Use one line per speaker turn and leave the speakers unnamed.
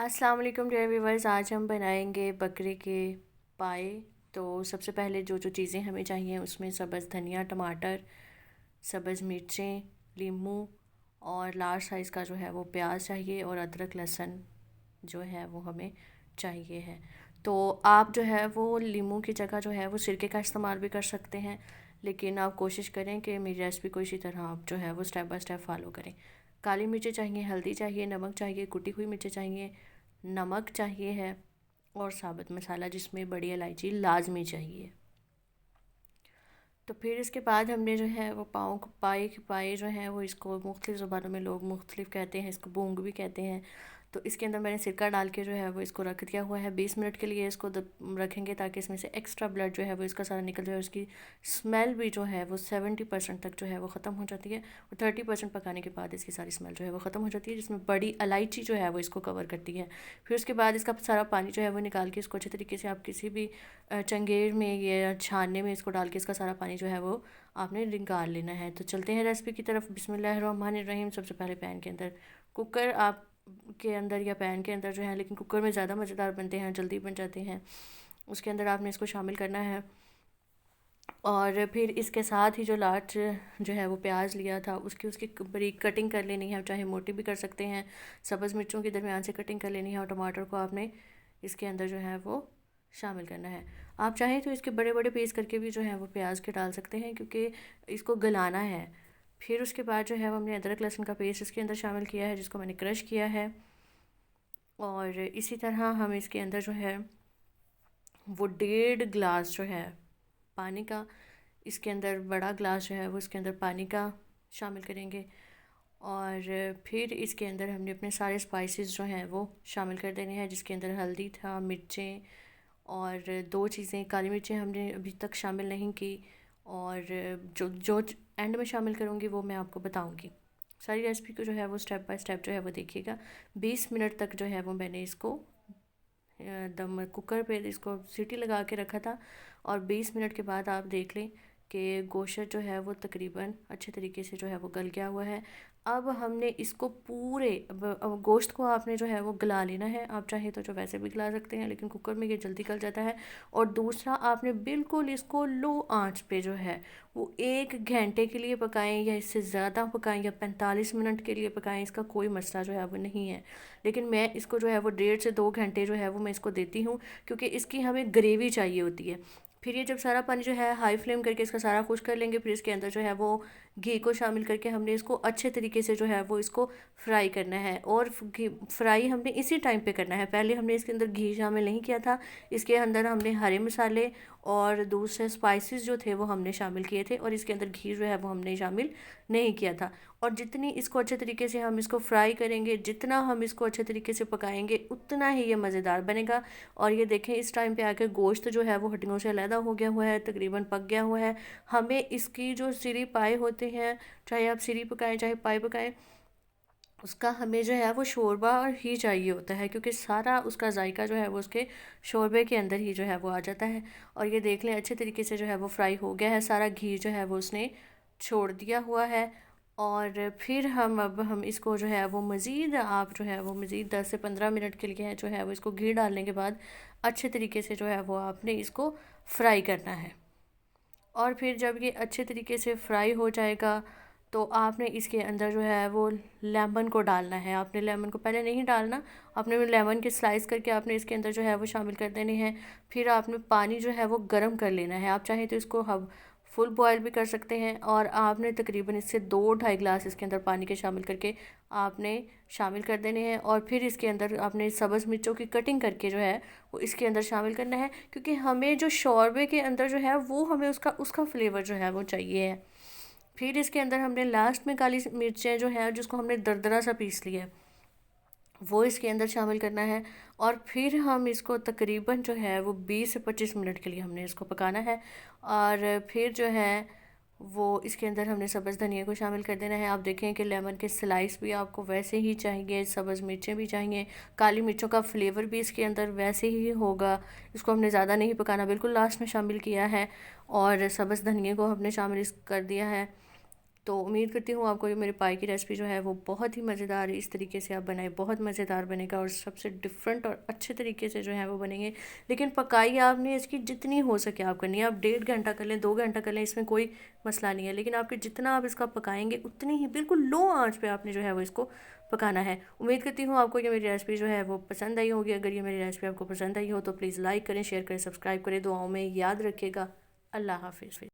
अस्सलाम वालेकुम dear viewers. आज हम बनाएंगे बकरे के पाए। तो सबसे पहले जो जो चीज़ें हमें चाहिए उसमें सब्ज़ धनिया, टमाटर, सब्ज़ मिर्चें, लीमू और लार्ज साइज़ का जो है वो प्याज चाहिए और अदरक लहसुन जो है वो हमें चाहिए है। तो आप जो है वो लीमू की जगह जो है वो सिरके का इस्तेमाल भी कर सकते हैं, लेकिन आप कोशिश करें कि मेरी रेसिपी को इसी तरह आप जो है वो स्टेप बाय स्टेप फॉलो करें। काली मिर्चें चाहिए, हल्दी चाहिए, नमक चाहिए, कुटी हुई मिर्चें चाहिए, नमक चाहिए है और साबुत मसाला जिसमें बड़ी इलायची लाजमी चाहिए। तो फिर इसके बाद हमने जो है वो पाए जो हैं वो इसको मुख्तलिफ़ ज़ुबानों में लोग मुख्तलिफ कहते हैं, इसको बूंग भी कहते हैं। तो इसके अंदर मैंने सिरका डाल के जो है वो इसको रख दिया हुआ है। 20 मिनट के लिए इसको रखेंगे ताकि इसमें से एक्स्ट्रा ब्लड जो है वो इसका सारा निकल जाए। उसकी स्मेल भी जो है वो 70% तक जो है वो ख़त्म हो जाती है और 30% पकाने के बाद इसकी सारी स्मेल जो है वो ख़त्म हो जाती है, जिसमें बड़ी इलायची जो है वो इसको कवर करती है। फिर उसके बाद इसका सारा पानी जो है वो निकाल के इसको अच्छे तरीके से आप किसी भी चंगेर में या छानने में इसको डाल के इसका सारा पानी जो है वो आपने निकाल लेना है। तो चलते हैं रेसिपी की तरफ। बिस्मिल्लाहिर्रहमानिर्रहीम। सबसे पहले पैन के अंदर कुकर आप के अंदर या पैन के अंदर जो है, लेकिन कुकर में ज़्यादा मज़ेदार बनते हैं, जल्दी बन जाते हैं। उसके अंदर आपने इसको शामिल करना है और फिर इसके साथ ही जो लार्ज जो है वो प्याज लिया था उसकी उसकी बारीक कटिंग कर लेनी है, चाहे मोटी भी कर सकते हैं। सब्ज़ मिर्चों के दरमियान से कटिंग कर लेनी है और टमाटर को आपने इसके अंदर जो है वो शामिल करना है। आप चाहें तो इसके बड़े बड़े पीस करके भी जो है वो प्याज के डाल सकते हैं, क्योंकि इसको गलाना है। फिर उसके बाद जो है वो हमने अदरक लहसुन का पेस्ट इसके अंदर शामिल किया है, जिसको मैंने क्रश किया है। और इसी तरह हम इसके अंदर जो है वो 1.5 गिलास जो है पानी का, इसके अंदर बड़ा ग्लास जो है वो इसके अंदर पानी का शामिल करेंगे। और फिर इसके अंदर हमने अपने सारे स्पाइसेस जो हैं वो शामिल कर देने हैं, जिसके अंदर हल्दी था, मिर्चें और दो चीज़ें काली मिर्चें हमने अभी तक शामिल नहीं की। और जो जो एंड में शामिल करूँगी वो मैं आपको बताऊँगी। सारी रेसिपी को जो है वो स्टेप बाय स्टेप जो है वो देखिएगा। 20 मिनट तक जो है वो मैंने इसको दम कुकर पे इसको सीटी लगा के रखा था। और 20 मिनट के बाद आप देख लें कि गोश्त जो है वो तकरीबन अच्छे तरीके से जो है वो गल गया हुआ है। अब हमने इसको पूरे अब गोश्त को आपने जो है वो गला लेना है। आप चाहे तो जो वैसे भी गला सकते हैं, लेकिन कुकर में ये जल्दी गल जाता है। और दूसरा, आपने बिल्कुल इसको लो आंच पे जो है वो 1 घंटे के लिए पकाएं या इससे ज़्यादा पकाएं या 45 मिनट के लिए पकाएं, इसका कोई मसला जो है वो नहीं है। लेकिन मैं इसको जो है वो 1.5 से 2 घंटे जो है वो मैं इसको देती हूँ, क्योंकि इसकी हमें ग्रेवी चाहिए होती है। फिर ये जब सारा पानी जो है हाई फ्लेम करके इसका सारा खुश कर लेंगे, फिर इसके अंदर जो है वो घी को शामिल करके हमने इसको अच्छे तरीके से जो है वो इसको फ्राई करना है। और फ्राई हमने इसी टाइम पे करना है, पहले हमने इसके अंदर घी शामिल नहीं किया था। इसके अंदर हमने हरे मसाले और दूसरे स्पाइसेस जो थे वो हमने शामिल किए थे, और इसके अंदर घी जो है वो हमने शामिल नहीं किया था। और जितनी इसको अच्छे तरीके से हम इसको फ्राई करेंगे, जितना हम इसको अच्छे तरीके से पकाएंगे, उतना ही ये मज़ेदार बनेगा। और ये देखें, इस टाइम पे आके गोश्त जो है वो हड्डियों से अलहदा हो गया हुआ है, तकरीबन पक गया हुआ है। हमें इसकी जो सिरी पाए होते हैं, चाहे आप सिरी पकाएं चाहे पाए पकाएं, उसका हमें जो है वो शोरबा ही चाहिए होता है, क्योंकि सारा उसका जायका जो है वो उसके शोरबे के अंदर ही जो है वो आ जाता है। और ये देख लें, अच्छे तरीके से जो है वो फ्राई हो गया है, सारा घी जो है वो उसने छोड़ दिया हुआ है। और फिर हम इसको जो है वो मज़ीद आप जो है वो मज़ीद 10 से 15 मिनट के लिए जो है वो इसको घी डालने के बाद अच्छे तरीके से जो है वो आपने इसको फ्राई करना है। और फिर जब ये अच्छे तरीके से फ्राई हो जाएगा तो आपने इसके अंदर जो है वो लेमन को डालना है। आपने लेमन को पहले नहीं डालना, आपने लेमन के स्लाइस करके आपने इसके अंदर जो है वो शामिल कर देने हैं। फिर आपने पानी जो है वो गर्म कर लेना है। आप चाहें तो इसको हम फुल बॉयल भी कर सकते हैं, और आपने तकरीबन इससे 2-2.5 गिलास इसके अंदर पानी के शामिल करके आपने शामिल कर देने हैं। और फिर इसके अंदर आपने सब्ज़ मिर्चों की कटिंग करके जो है वो इसके अंदर शामिल करना है, क्योंकि हमें जो शोरबे के अंदर जो है वो हमें उसका उसका फ्लेवर जो है वो चाहिए है। फिर इसके अंदर हमने लास्ट में काली मिर्चें जो है जिसको हमने दरदरा सा पीस लिया है वो इसके अंदर शामिल करना है। और फिर हम इसको तकरीबन जो है वो 20 से 25 मिनट के लिए हमने इसको पकाना है। और फिर जो है वो इसके अंदर हमने सब्ज़ धनिया को शामिल कर देना है। आप देखें कि लेमन के स्लाइस भी आपको वैसे ही चाहिए, सब्ज़ मिर्चें भी चाहिए, काली मिर्चों का फ्लेवर भी इसके अंदर वैसे ही होगा। इसको हमने ज़्यादा नहीं पकाना, बिल्कुल लास्ट में शामिल किया है। और सब्ज़ धनिया को हमने शामिल कर दिया है। तो उम्मीद करती हूँ आपको ये मेरे पाई की रेसिपी जो है वो बहुत ही मज़ेदार, इस तरीके से आप बनाए बहुत मज़ेदार बनेगा और सबसे डिफरेंट और अच्छे तरीके से जो है वो बनेंगे। लेकिन पकाई आपने इसकी जितनी हो सके आप करनी है, आप 1.5 घंटा कर लें, 2 घंटा कर लें, इसमें कोई मसला नहीं है। लेकिन आपके जितना आप इसका पकाएंगे उतनी ही बिल्कुल लो आंच पे आपने जो है वो इसको पकाना है। उम्मीद करती हूँ आपको ये मेरी रेसिपी जो है वो पसंद आई होगी। अगर ये मेरी रेसिपी आपको पसंद आई हो तो प्लीज़ लाइक करें, शेयर करें, सब्सक्राइब करें, दुआओं में याद रखिएगा। अल्लाह हाफिज़।